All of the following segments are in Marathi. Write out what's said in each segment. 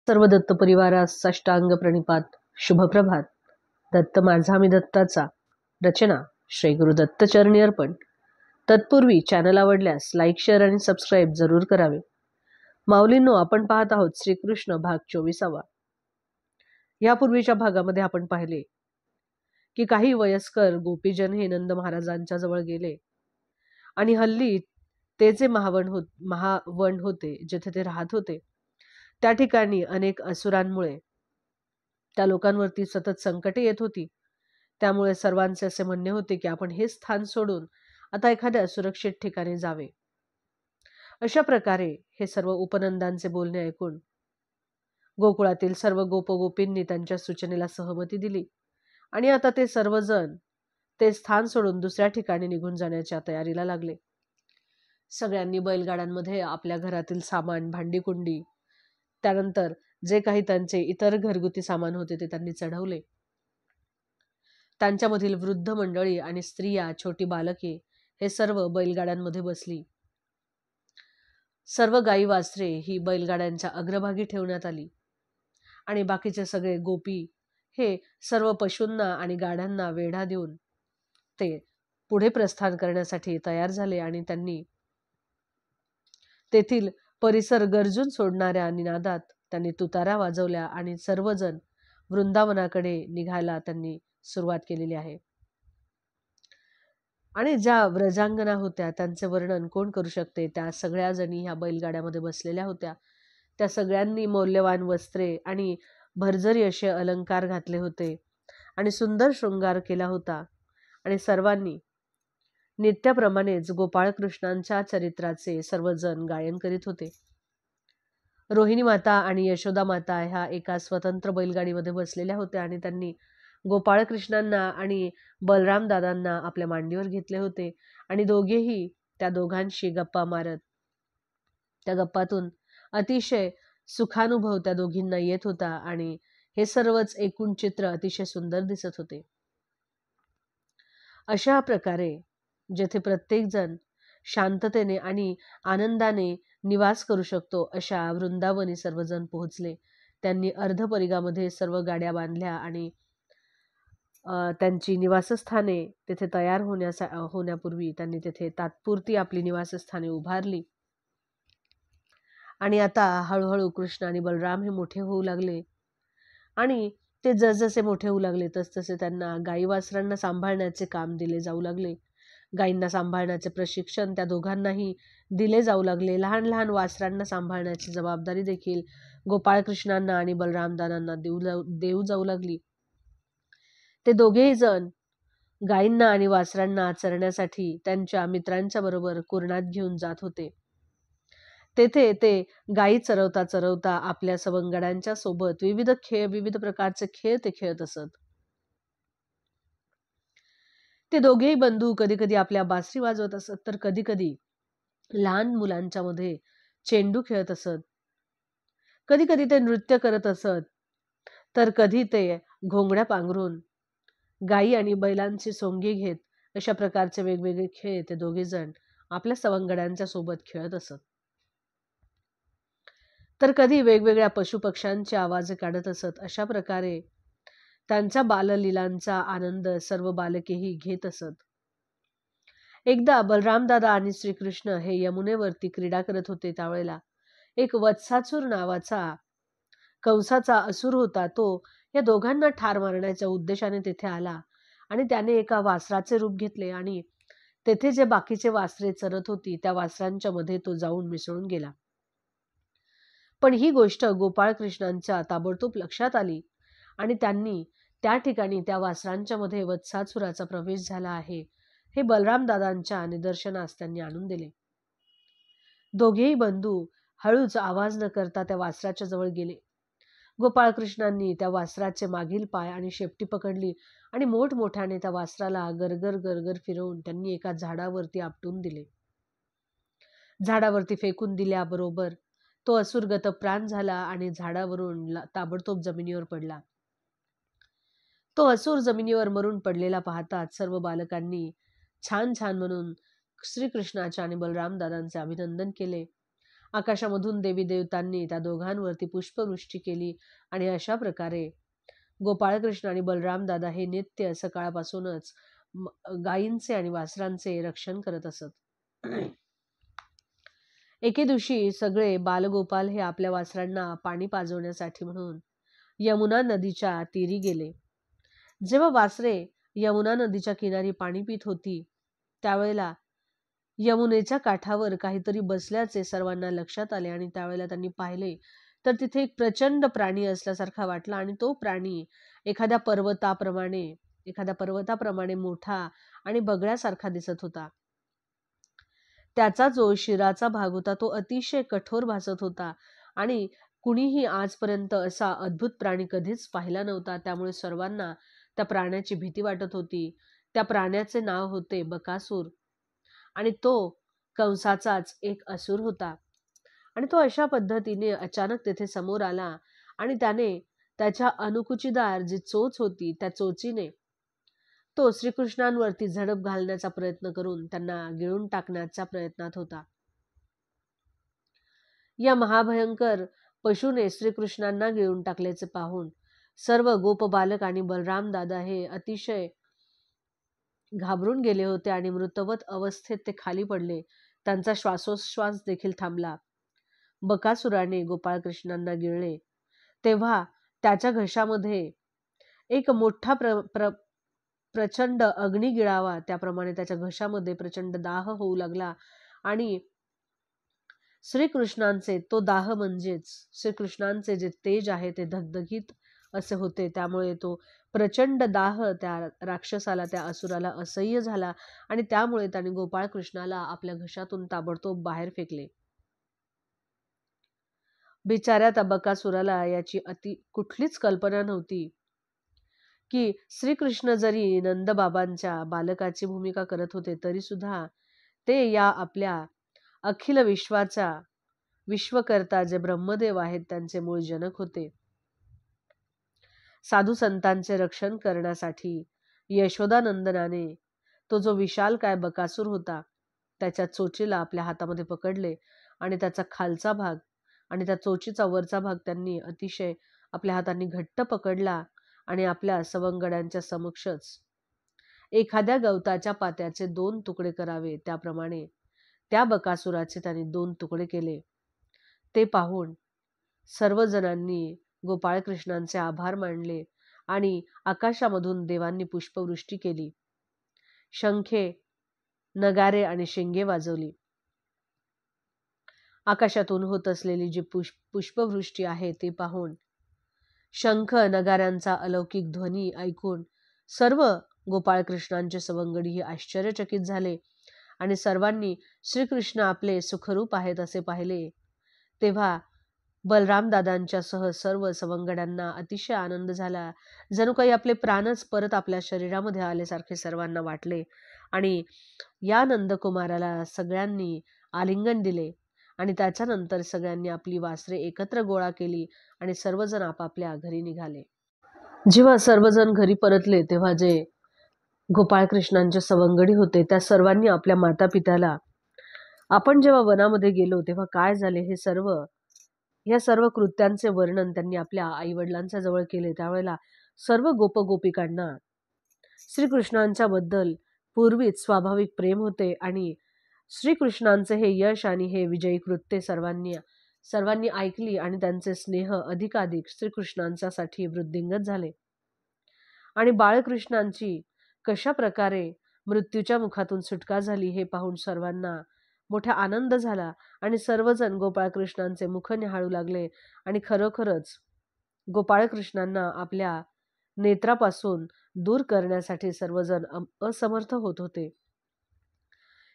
सर्व दत्त परिवारास साष्टांग प्रणिपात. शुभप्रभात. दत्त माझा मी दत्ताचा. रचना श्री गुरु दत्त चरणी अर्पण. तत्पूर्वी चॅनल आवडल्यास लाईक, शेअर आणि सबस्क्राईब जरूर करावे. माऊलींनो, आपण पाहत आहोत श्रीकृष्ण भाग 24. यापूर्वीच्या भागामध्ये आपण पाहिले की काही वयस्कर गोपीजन हे नंद महाराजांच्या जवळ गेले आणि हल्ली ते जे महावन होते, जेथे ते राहत होते, त्या ठिकाणी अनेक असुरांमुळे त्या लोकांवरती सतत संकटे येत होती. त्यामुळे सर्वांचे असे म्हणणे होते की आपण हे स्थान सोडून आता एखाद्या सुरक्षित ठिकाणी जावे. अशा प्रकारे हे सर्व उपनंदांचे बोलणे ऐकून गोकुळातील सर्व गोपगोपींनी त्यांच्या सूचनेला सहमती दिली आणि आता ते सर्वजण ते स्थान सोडून दुसऱ्या ठिकाणी निघून जाण्याच्या तयारीला लागले. सगळ्यांनी बैलगाड्यांमध्ये आपल्या घरातील सामान, भांडीकुंडी, त्यानंतर जे काही त्यांचे इतर घरगुती सामान होते ते त्यांनी चढवले. त्यांच्यामधील वृद्ध मंडळी आणि स्त्रिया, छोटी बालके हे सर्व बैलगाड्यांमध्ये बसली. सर्व गाई वासरे ही बैलगाड्यांच्या अग्रभागी ठेवण्यात आली आणि बाकीचे सगळे गोपी हे सर्व पशूंना आणि गाड्यांना वेढा देऊन ते पुढे प्रस्थान करण्यासाठी तयार झाले आणि त्यांनी तेथील परिसर गर्जून सोडणाऱ्या निनादात त्यांनी तुतारा वाजवल्या आणि सर्वजण वृंदावनाकडे निघायला त्यांनी सुरुवात केलेली आहे. आणि ज्या व्रजांगना होत्या त्यांचे वर्णन कोण करू शकते. त्या सगळ्या जणी ह्या बैलगाड्यामध्ये बसलेल्या होत्या. त्या सगळ्यांनी मौल्यवान वस्त्रे आणि भरजरी असे अलंकार घातले होते आणि सुंदर शृंगार केला होता आणि सर्वांनी नित्याप्रमाणेच गोपाळकृष्णांच्या चरित्राचे सर्वजण गायन करीत होते. रोहिणी माता आणि यशोदा माता ह्या एका स्वतंत्र बैलगाडीमध्ये बसलेल्या होत्या आणि त्यांनी गोपाळकृष्णांना आणि बलराम दादांना आपल्या मांडीवर घेतले होते आणि दोघेही त्या दोघांशी गप्पा मारत त्या गप्पातून अतिशय सुखानुभव त्या दोघींना येत होता आणि हे सर्वच एकूण चित्र अतिशय सुंदर दिसत होते. अशा प्रकारे जेथे प्रत्येक जण शांततेने आणि आनंदाने निवास करू शकतो अशा वृंदावनी सर्वजण पोहोचले. त्यांनी अर्धपरिगामध्ये सर्व गाड्या बांधल्या आणि त्यांची निवासस्थाने तेथे तयार होण्यापूर्वी त्यांनी तेथे तात्पुरती आपली निवासस्थाने उभारली. आणि आता हळूहळू कृष्ण आणि बलराम हे मोठे होऊ लागले आणि ते जसजसे मोठे होऊ लागले तसतसे त्यांना गाई वासरांना सांभाळण्याचे काम दिले जाऊ लागले. गायींना सांभाळण्याचे प्रशिक्षण त्या दोघांनाही दिले जाऊ लागले. लहान लहान वासरांना सांभाळण्याची जबाबदारी देखील गोपाळकृष्णांना आणि बलरामदादांना देऊ जाऊ लागली. ते दोघेही जण गायींना आणि वासरांना चरण्यासाठी त्यांच्या मित्रांच्या बरोबर कुरणात घेऊन जात होते. तेथे ते गायी चरवता चरवता आपल्या सवंगड्यांच्या सोबत विविध प्रकारचे खेळ ते खेळत असत. ते दोघेही बंधू कधी कधी आपल्या बासरी वाजवत असत, तर कधी कधी लहान मुलांच्या मध्ये चेंडू खेळत असत. कधी कधी ते नृत्य करत असत, तर कधी ते घोंगड्या पांघरून गायी आणि बैलांची सोंगी घेत अशा प्रकारचे वेगवेगळे खेळ ते दोघे जण आपल्या सवंगड्यांच्या सोबत खेळत असत. तर कधी वेगवेगळ्या पशुपक्ष्यांचे आवाज काढत असत. अशा प्रकारे त्यांच्या बाललीलांचा आनंद सर्व बालकेही घेत असत. एकदा बलरामदादा आणि श्रीकृष्ण हे यमुनेवरती क्रीडा करत होते. त्यावेळेला एक वत्सासूर नावाचा कंसाचा असुर होता. तो या दोघांना ठार मारण्याच्या उद्देशाने तेथे आला आणि त्याने एका वासराचे रूप घेतले आणि तेथे जे बाकीचे वासरे चरत होती त्या वासरांच्या मध्ये तो जाऊन मिसळून गेला. पण ही गोष्ट गोपाळकृष्णांच्या ताबडतोब लक्षात आली आणि त्यांनी त्या ठिकाणी त्या वासरांच्या मध्ये वत्सासुराचा प्रवेश झाला आहे हे बलरामदादांच्या निदर्शनास त्यांनी आणून दिले. दोघेही बंधू हळूच आवाज न करता त्या वासराच्या जवळ गेले. गोपाळकृष्णांनी त्या वासराचे मागील पाय आणि शेपटी पकडली आणि मोठमोठ्याने त्या वासराला गरगर गरगर फिरवून त्यांनी एका झाडावरती आपटून दिले. झाडावरती फेकून दिल्याबरोबर तो असुर गतप्राण झाला आणि झाडावरून ताबडतोब जमिनीवर पडला. तो असुर जमिनीवर मरून पडलेला पाहताच सर्व बालकांनी छान छान म्हणून श्रीकृष्णाचे आणि बलरामदादांचे अभिनंदन केले आकाशामधून देवी देवतांनी त्या दोघांवरती पुष्पवृष्टी केली आणि अशा प्रकारे गोपाळकृष्ण आणि बलराम दादा हे नित्य सकाळपासूनच गायींचे आणि वासरांचे रक्षण करत असत. एके दिवशी सगळे बालगोपाल हे आपल्या वासरांना पाणी पाजवण्यासाठी म्हणून यमुना नदीच्या तीरी गेले. जेव्हा वासरे यमुना नदीच्या किनारी पाणी पित होती त्यावेळेला यमुनेच्या काठावर काहीतरी बसल्याचे सर्वांना लक्षात आले आणि त्यावेळेला त्यांनी पाहिले तर तिथे एक प्रचंड प्राणी असल्यासारखा वाटला आणि तो प्राणी एखाद्या पर्वताप्रमाणे मोठा आणि बगळ्यासारखा दिसत होता. त्याचा जो शिराचा भाग होता तो अतिशय कठोर भासत होता आणि कुणीही आजपर्यंत असा अद्भुत प्राणी कधीच पाहिला नव्हता. त्यामुळे सर्वांना त्या प्राण्याची भीती वाटत होती. त्या प्राण्याचे नाव होते बकासूर आणि तो कंसाचाच एक असुर होता. आणि तो अशा पद्धतीने अचानक तेथे समोर आला आणि त्याने त्याच्या अनुकुचीदार जी चोच होती त्या चोचीने तो श्रीकृष्णांवरती झडप घालण्याचा प्रयत्न करून त्यांना गिळून टाकण्याच्या प्रयत्नात होता. या महाभयंकर पशुने श्रीकृष्णांना गिळून टाकल्याचे पाहून सर्व गोप बालक आणि बलराम दादा हे अतिशय घाबरून गेले होते आणि मृतवत अवस्थेत ते खाली पडले. त्यांचा श्वासोच्छ्वास देखील थांबला. बकासुराने गोपाळकृष्णांना गिळले तेव्हा त्याच्या घशामध्ये एक मोठा प्रचंड अग्नी गिळावा त्याप्रमाणे त्याच्या घशामध्ये प्रचंड दाह होऊ लागला आणि श्रीकृष्णांचे तो दाह म्हणजेच श्रीकृष्णांचे जे तेज आहे ते धगधगीत असे होते. त्यामुळे तो प्रचंड दाह त्या राक्षसाला त्या असुराला असह्य झाला आणि त्यामुळे त्याने गोपाळकृष्णाला आपल्या घशातून ताबडतोब बाहेर फेकले. बिचाऱ्या त्या बकासुराला याची कुठलीच कल्पना नव्हती की श्रीकृष्ण जरी नंदबाबांच्या बालकाची भूमिका करत होते तरी सुद्धा ते या आपल्या अखिल विश्वाचा विश्वकर्ता जे ब्रह्मदेव आहेत त्यांचे मूळ जनक होते. साधू संतांचे रक्षण करण्यासाठी यशोदानंदनाने तो जो विशालकाय बकासूर होता त्याच्या चोचीला आपल्या हातामध्ये पकडले आणि त्याचा खालचा भाग आणि त्या चोचीचा वरचा भाग त्यांनी अतिशय आपल्या हातांनी घट्ट पकडला आणि आपल्या सवंगड्यांच्या समक्षच एखाद्या गवताच्या पात्याचे 2 तुकडे करावे त्याप्रमाणे त्या बकासुराचे त्यांनी 2 तुकडे केले. ते पाहून सर्वजणांनी गोपाळकृष्णांचे आभार मानले आणि आकाशामधून देवांनी पुष्पवृष्टी केली. शंखे, नगारे आणि शिंगे वाजवली. आकाशातून होत असलेली जी पुष्पवृष्टी आहे ते पाहून शंख नगाऱ्यांचा अलौकिक ध्वनी ऐकून सर्व गोपाळकृष्णांचे सवंगडीही आश्चर्यचकित झाले आणि सर्वांनी श्रीकृष्ण आपले सुखरूप आहेत असे पाहिले. तेव्हा बलराम दादांच्या सह सर्व सवंगड्यांना अतिशय आनंद झाला. जणू काही आपले प्राणच परत आपल्या शरीरामध्ये आल्यासारखे सर्वांना वाटले आणि या नंदकुमाराला सगळ्यांनी आलिंगन दिले आणि त्याच्यानंतर सगळ्यांनी आपली वासरे एकत्र गोळा केली आणि सर्वजण आपापल्या घरी निघाले. जेव्हा सर्वजण घरी परतले तेव्हा जे गोपाळकृष्णांचे सवंगडी होते त्या सर्वांनी आपल्या माता पित्याला आपण जेव्हा वनामध्ये गेलो तेव्हा काय झाले या सर्व कृत्यांचे वर्णन त्यांनी आपल्या आईवडिलांच्या जवळ केले. त्यावेळेला सर्व गोपगोपिकांना श्रीकृष्णांच्या बद्दल पूर्वीच स्वाभाविक प्रेम होते आणि श्रीकृष्णांचे हे यश आणि हे विजयी कृत्य सर्वांनी ऐकली आणि त्यांचे स्नेह अधिकाधिक श्रीकृष्णांच्यासाठी वृद्धिंगत झाले. आणि बाळकृष्णांची कशा प्रकारे मृत्यूच्या मुखातून सुटका झाली हे पाहून सर्वांना मोठा आनंद झाला आणि सर्वजण गोपाळकृष्णांचे मुख निहाळू लागले आणि खरोखरच गोपाळकृष्णांना आपल्या नेत्रापासून दूर करण्यासाठी सर्वजण असमर्थ होत होते.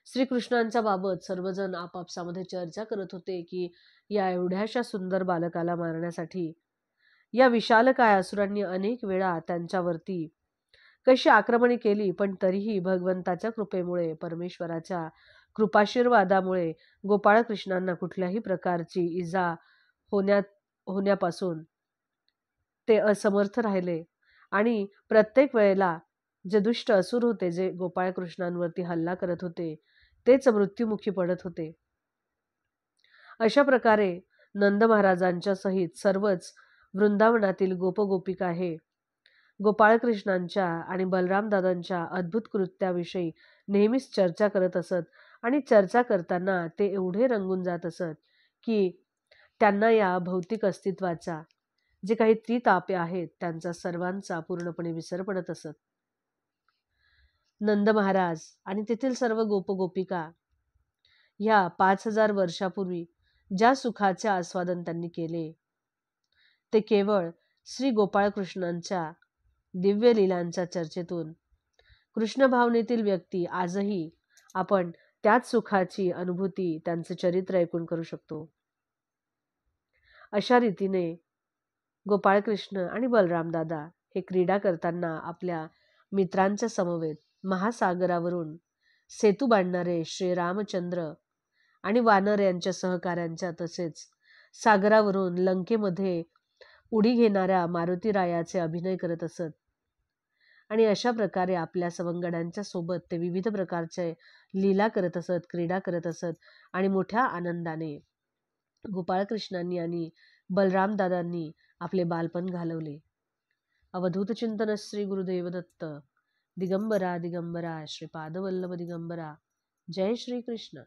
श्रीकृष्णांच्या बाबत सर्वजण आपापसामध्ये चर्चा करत होते की या एवढ्याशा सुंदर बालकाला मारण्यासाठी या विशालकाय असुरांनी अनेक वेळा त्यांच्यावरती कशी आक्रमणे केली, पण तरीही भगवंताच्या कृपेमुळे परमेश्वराच्या कृपाशीर्वादामुळे गोपाळकृष्णांना कुठल्याही प्रकारची इजा होण्यापासून ते असमर्थ राहिले आणि प्रत्येक वेळेला जे दुष्ट असुर होते जे गोपाळकृष्णांवरती हल्ला करत होते तेच मृत्युमुखी पडत होते. अशा प्रकारे नंद महाराजांच्या सहित सर्वच वृंदावनातील गोपगोपिका हे गोपाळकृष्णांच्या आणि बलरामदादांच्या अद्भुत कृत्याविषयी नेहमीच चर्चा करत असत आणि चर्चा करताना ते एवढे रंगून जात असत की त्यांना या भौतिक अस्तित्वाचा जे काही त्रितापे आहेत त्यांचा सर्वांचा पूर्णपणे विसर पडत असत. नंद महाराज आणि तेथील सर्व गोपगोपिका ह्या 5000 वर्षापूर्वी ज्या सुखाचे आस्वादन त्यांनी केले ते केवळ श्री गोपाळकृष्णांच्या दिव्य लीलांच्या चर्चेतून कृष्ण भावनेतील व्यक्ती आजही आपण त्याच सुखाची अनुभूती त्यांचे चरित्र ऐकून करू शकतो. अशा रीतीने गोपाळकृष्ण आणि बलरामदादा हे क्रीडा करताना आपल्या मित्रांच्या समवेत महासागरावरून सेतू बांधणारे श्रीरामचंद्र आणि वानर यांच्या सहकाऱ्यांच्या तसेच सागरावरून लंकेमध्ये उडी घेणाऱ्या मारुतीरायाचे अभिनय करत असत. आणि अशा प्रकारे आपल्या सवंगड्यांच्या सोबत ते विविध प्रकारचे लीला करत असत, क्रीडा करत असत आणि मोठ्या आनंदाने गोपाळकृष्णांनी आणि बलरामदादांनी आपले बालपण घालवले. अवधूत चिंतन श्री गुरुदेव दत्त. दिगंबरा दिगंबरा श्रीपादवल्लभ दिगंबरा. जय श्री कृष्ण.